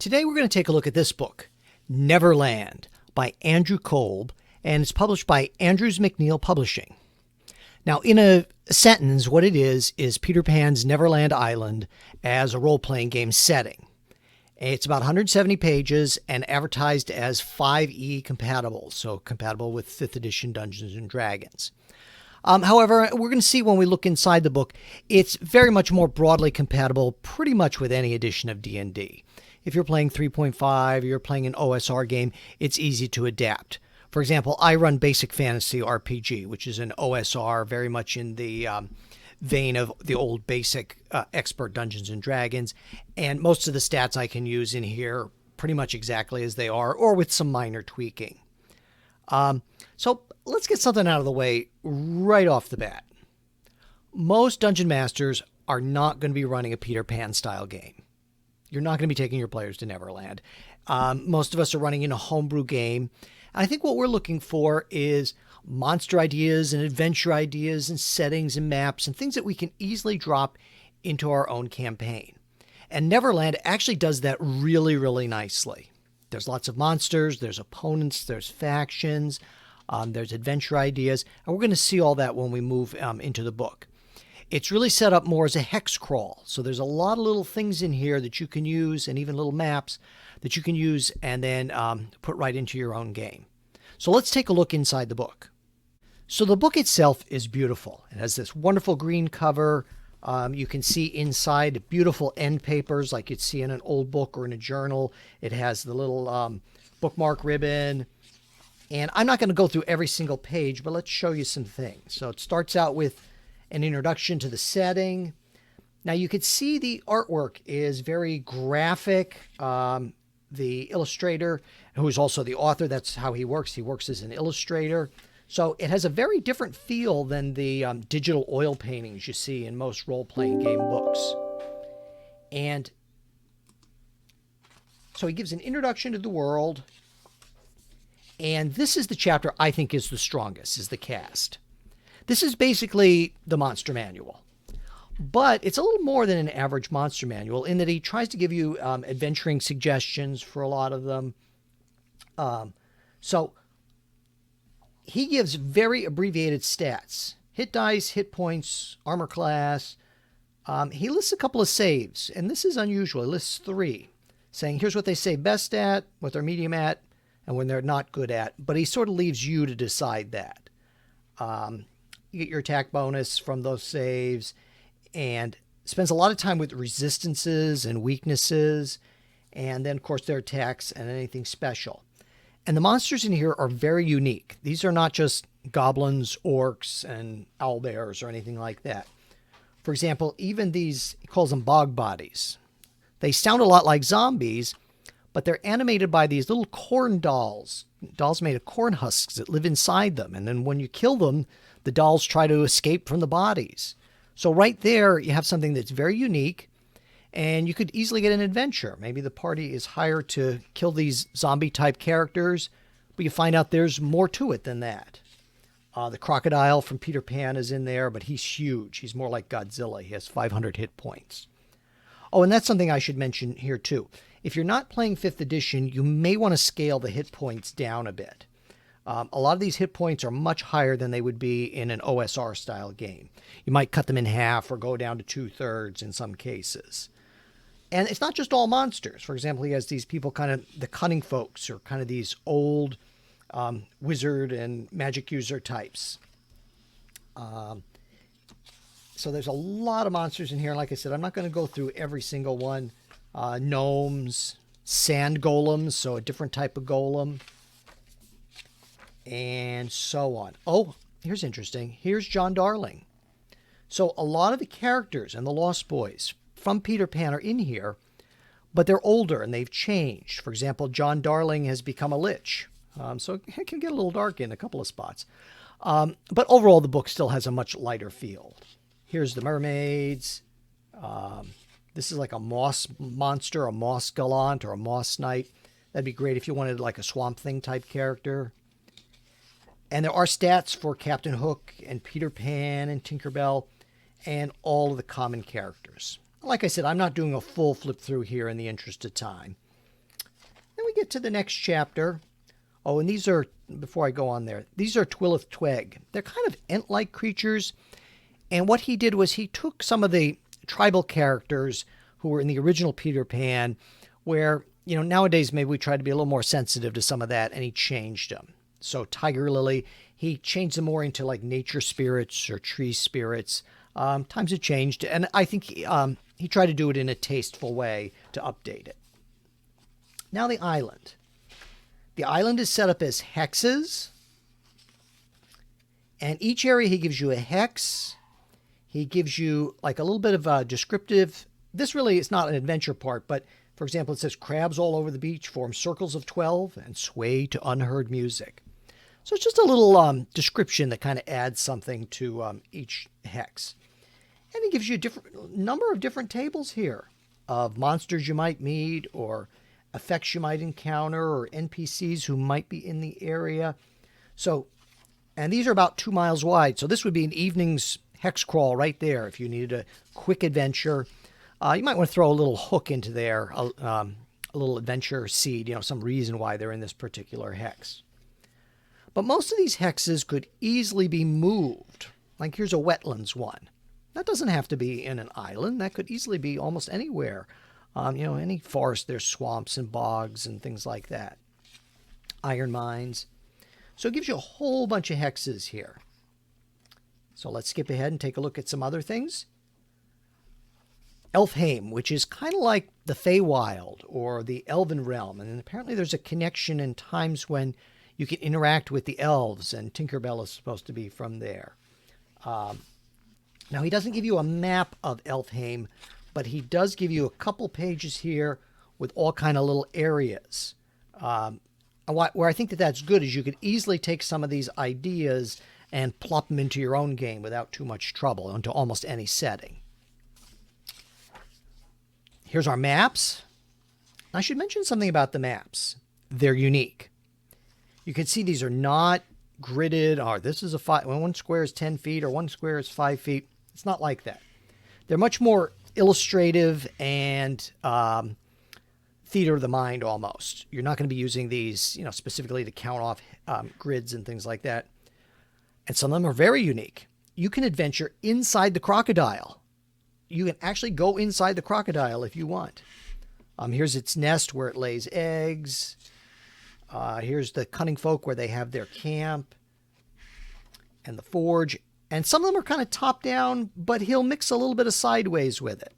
Today we're going to take a look at this book, Neverland, by Andrew Kolb, and it's published by Andrews McNeill Publishing. Now, in a sentence, what it is Peter Pan's Neverland Island as a role-playing game setting. It's about 170 pages and advertised as 5e compatible, so compatible with 5th edition Dungeons & Dragons. However, we're going to see when we look inside the book, it's very much more broadly compatible pretty much with any edition of D&D. If you're playing 3.5 or you're playing an OSR game, it's easy to adapt. For example, I run Basic Fantasy RPG, which is an OSR very much in the vein of the old basic expert Dungeons & Dragons, and most of the stats I can use in here pretty much exactly as they are, or with some minor tweaking. So let's get something out of the way right off the bat. Most Dungeon Masters are not going to be running a Peter Pan style game. You're not going to be taking your players to Neverland. Most of us are running in a homebrew game. I think what we're looking for is monster ideas and adventure ideas and settings and maps and things that we can easily drop into our own campaign. And Neverland actually does that really, really nicely. There's lots of monsters, there's opponents, there's factions, there's adventure ideas, and we're going to see all that when we move into the book. It's really set up more as a hex crawl, so there's a lot of little things in here that you can use, and even little maps that you can use and then put right into your own game. So let's take a look inside the book. So the book itself is beautiful. It has this wonderful green cover. You can see inside beautiful end papers like you'd see in an old book or in a journal. It has the little bookmark ribbon. And I'm not going to go through every single page, but let's show you some things. So it starts out with an introduction to the setting. Now you can see the artwork is very graphic. The illustrator, who is also the author, that's how he works. He works as an illustrator. So it has a very different feel than the digital oil paintings you see in most role-playing game books. And so he gives an introduction to the world. And this is the chapter I think is the strongest, is the cast. This is basically the monster manual. But it's a little more than an average monster manual in that he tries to give you adventuring suggestions for a lot of them. So he gives very abbreviated stats. Hit dice, hit points, armor class. He lists a couple of saves, and this is unusual. He lists 3, saying here's what they say best at, what they're medium at, and when they're not good at. But he sort of leaves you to decide that. You get your attack bonus from those saves, and spends a lot of time with resistances and weaknesses, and then, of course, their attacks and anything special. And the monsters in here are very unique. These are not just goblins, orcs, and owlbears or anything like that. For example, even these, he calls them bog bodies. They sound a lot like zombies, but they're animated by these little corn dolls made of corn husks that live inside them. And then when you kill them, the dolls try to escape from the bodies. So right there, you have something that's very unique, and you could easily get an adventure. Maybe the party is hired to kill these zombie-type characters, but you find out there's more to it than that. The crocodile from Peter Pan is in there, but he's huge. He's more like Godzilla. He has 500 hit points. Oh, and that's something I should mention here, too. If you're not playing 5th edition, you may want to scale the hit points down a bit. A lot of these hit points are much higher than they would be in an OSR-style game. You might cut them in half or go down to 2/3 in some cases. And it's not just all monsters. For example, he has these people, kind of the cunning folks, or kind of these old wizard and magic user types. So there's a lot of monsters in here. Like I said, I'm not going to go through every single one. Gnomes, sand golems, so a different type of golem, and so on. Oh, here's interesting. Here's John Darling. So a lot of the characters and the Lost Boys from Peter Pan are in here, but they're older and they've changed. For example, John Darling has become a lich. So it can get a little dark in a couple of spots. But overall, the book still has a much lighter feel. Here's the mermaids. This is like a moss monster, a moss gallant, or a moss knight. That'd be great if you wanted like a Swamp Thing type character. And there are stats for Captain Hook and Peter Pan and Tinkerbell and all of the common characters. Like I said, I'm not doing a full flip through here in the interest of time. get to the next chapter. Oh, and these are, before I go on there, these are Twilith Tweg. They're kind of ent-like creatures. And what he did was he took some of the tribal characters who were in the original Peter Pan, where, you know, nowadays maybe we try to be a little more sensitive to some of that, and he changed them. So Tiger Lily, he changed them more into like nature spirits or tree spirits. Times have changed, and I think he tried to do it in a tasteful way to update it. Now the island. The island is set up as hexes, and each area he gives you a hex. He gives you like a little bit of a descriptive. This really is not an adventure part, but for example, it says crabs all over the beach form circles of 12 and sway to unheard music. So it's just a little description that kind of adds something to each hex. And he gives you a different number of different tables here of monsters you might meet or effects you might encounter or NPCs who might be in the area. So, and these are about 2 miles wide. So this would be an evening's hex crawl right there if you needed a quick adventure. You might want to throw a little hook into there, a little adventure seed, you know, some reason why they're in this particular hex. But most of these hexes could easily be moved. Like here's a wetlands one. That doesn't have to be in an island. That could easily be almost anywhere. You know, any forest, there's swamps and bogs and things like that. Iron mines. So it gives you a whole bunch of hexes here. So let's skip ahead and take a look at some other things. Elfheim, which is kind of like the Feywild or the Elven realm. And apparently there's a connection in times when you can interact with the elves, and Tinkerbell is supposed to be from there. Now, he doesn't give you a map of Elfheim, but he does give you a couple pages here with all kind of little areas. Where I think that that's good is you could easily take some of these ideas and plop them into your own game without too much trouble, into almost any setting. Here's our maps. I should mention something about the maps. They're unique. You can see these are not gridded, or this is one square is 10 feet or one square is 5 feet. It's not like that. They're much more illustrative and theater of the mind almost. You're not going to be using these, you know, specifically to count off grids and things like that. And some of them are very unique. You can adventure inside the crocodile. You can actually go inside the crocodile if you want. Here's its nest where it lays eggs. Here's the cunning folk where they have their camp and the forge. And some of them are kind of top down, but he'll mix a little bit of sideways with it.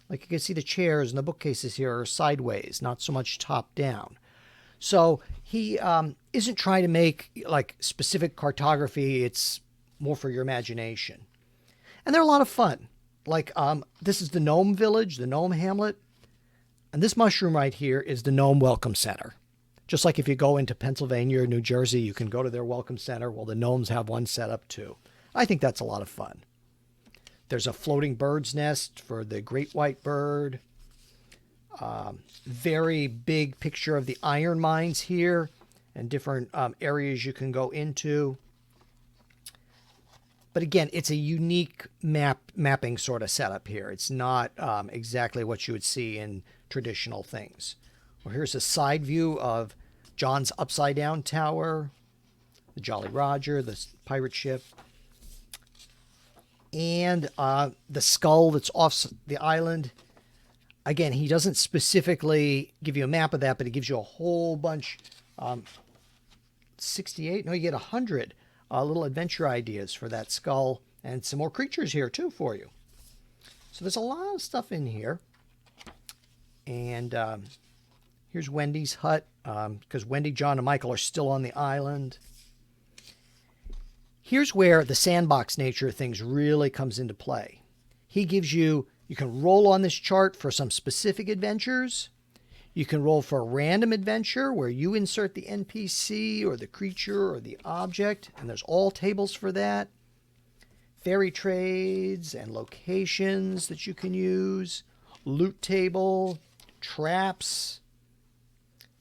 Like you can see the chairs and the bookcases here are sideways, not so much top down. So he isn't trying to make like specific cartography. It's more for your imagination. And they're a lot of fun. Like this is the Gnome Village, the Gnome Hamlet. And this mushroom right here is the Gnome Welcome Center. Just like if you go into Pennsylvania or New Jersey, you can go to their Welcome Center. Well, the gnomes have one set up too. I think that's a lot of fun. There's a floating bird's nest for the great white bird. Very big picture of the iron mines here and different areas you can go into. But again, it's a unique mapping sort of setup here. It's not exactly what you would see in traditional things. Well, here's a side view of John's upside down tower, the Jolly Roger, the pirate ship, and the skull that's off the island. Again, he doesn't specifically give you a map of that, but he gives you a whole bunch. 68? No, you get 100 little adventure ideas for that skull, and some more creatures here too for you. So there's a lot of stuff in here. And here's Wendy's hut, because Wendy, John, and Michael are still on the island. Here's where the sandbox nature of things really comes into play. He gives you can roll on this chart for some specific adventures. You can roll for a random adventure where you insert the NPC or the creature or the object, and there's all tables for that. Fairy trades and locations that you can use. Loot table, traps,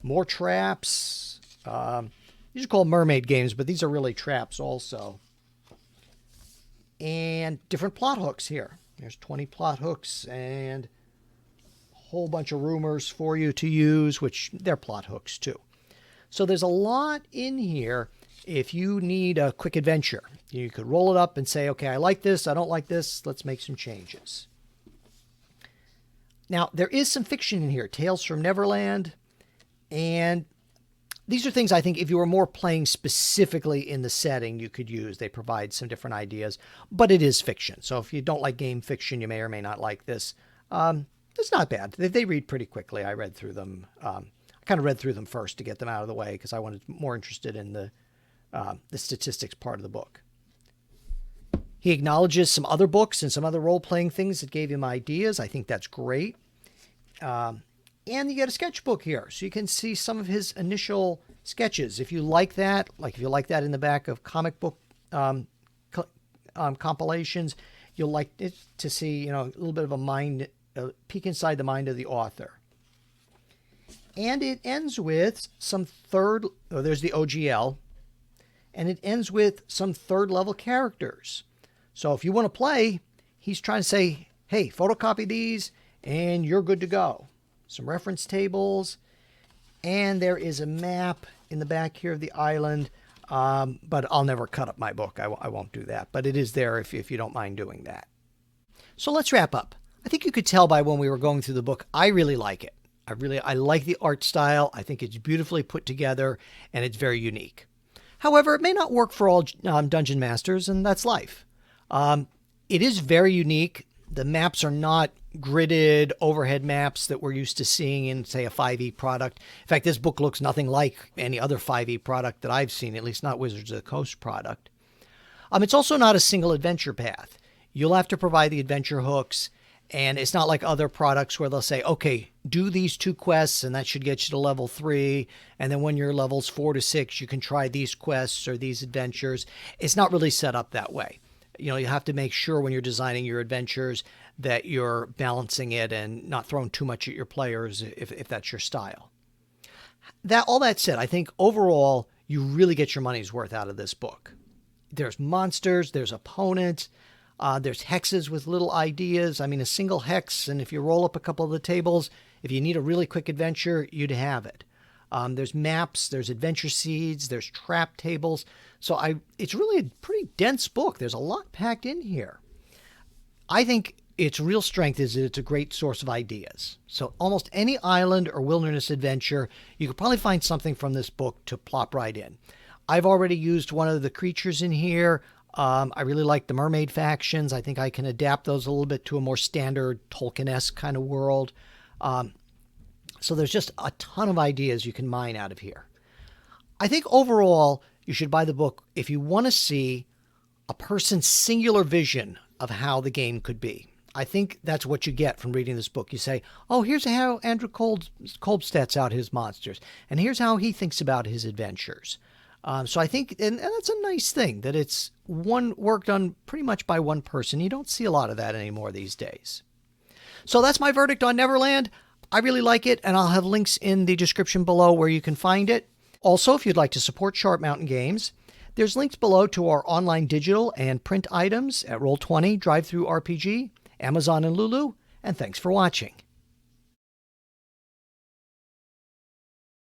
more traps. These are called mermaid games, but these are really traps also. And different plot hooks here. There's 20 plot hooks and a whole bunch of rumors for you to use, which they're plot hooks too. So there's a lot in here if you need a quick adventure. You could roll it up and say, okay, I like this, I don't like this, let's make some changes. Now, there is some fiction in here, Tales from Neverland, and these are things I think if you were more playing specifically in the setting, you could use. They provide some different ideas, but it is fiction. So if you don't like game fiction, you may or may not like this. It's not bad. They read pretty quickly. I read through them. I kind of read through them first to get them out of the way because I wanted more interested in the statistics part of the book. He acknowledges some other books and some other role-playing things that gave him ideas. I think that's great. And you get a sketchbook here, so you can see some of his initial sketches. If you like that, like if you like that in the back of comic book compilations, you'll like it to see, a little bit of a peek inside the mind of the author. And it ends with some there's the OGL, and it ends with some third level characters. So if you want to play, he's trying to say, hey, photocopy these and you're good to go. Some reference tables, and there is a map in the back here of the island, but I'll never cut up my book. I won't do that, but it is there if you don't mind doing that. So let's wrap up. I think you could tell by when we were going through the book, I really like it. I like the art style. I think it's beautifully put together, and it's very unique. However, it may not work for all dungeon masters, and that's life. It is very unique. The maps are not gridded overhead maps that we're used to seeing in, say, a 5e product. In fact, this book looks nothing like any other 5e product that I've seen, at least not Wizards of the Coast product. It's also not a single adventure path. You'll have to provide the adventure hooks, and it's not like other products where they'll say, okay, do these 2 quests, and that should get you to level 3, and then when you're levels 4 to 6, you can try these quests or these adventures. It's not really set up that way. You have to make sure when you're designing your adventures that you're balancing it and not throwing too much at your players if that's your style. All that said, I think overall, you really get your money's worth out of this book. There's monsters, there's opponents, there's hexes with little ideas. I mean, a single hex, and if you roll up a couple of the tables, if you need a really quick adventure, you'd have it. There's maps, there's adventure seeds, there's trap tables. So it's really a pretty dense book. There's a lot packed in here. I think its real strength is that it's a great source of ideas. So almost any island or wilderness adventure, you could probably find something from this book to plop right in. I've already used one of the creatures in here. I really like the mermaid factions. I think I can adapt those a little bit to a more standard Tolkien-esque kind of world. So there's just a ton of ideas you can mine out of here. I think overall, you should buy the book if you want to see a person's singular vision of how the game could be. I think that's what you get from reading this book. You say, oh, here's how Andrew Kolb stats out his monsters, and here's how he thinks about his adventures. So I think, and that's a nice thing, that it's one work done pretty much by one person. You don't see a lot of that anymore these days. So that's my verdict on Neverland. I really like it, and I'll have links in the description below where you can find it. Also, if you'd like to support Sharp Mountain Games, there's links below to our online digital and print items at Roll20, Drive-Thru RPG, Amazon, and Lulu, and thanks for watching.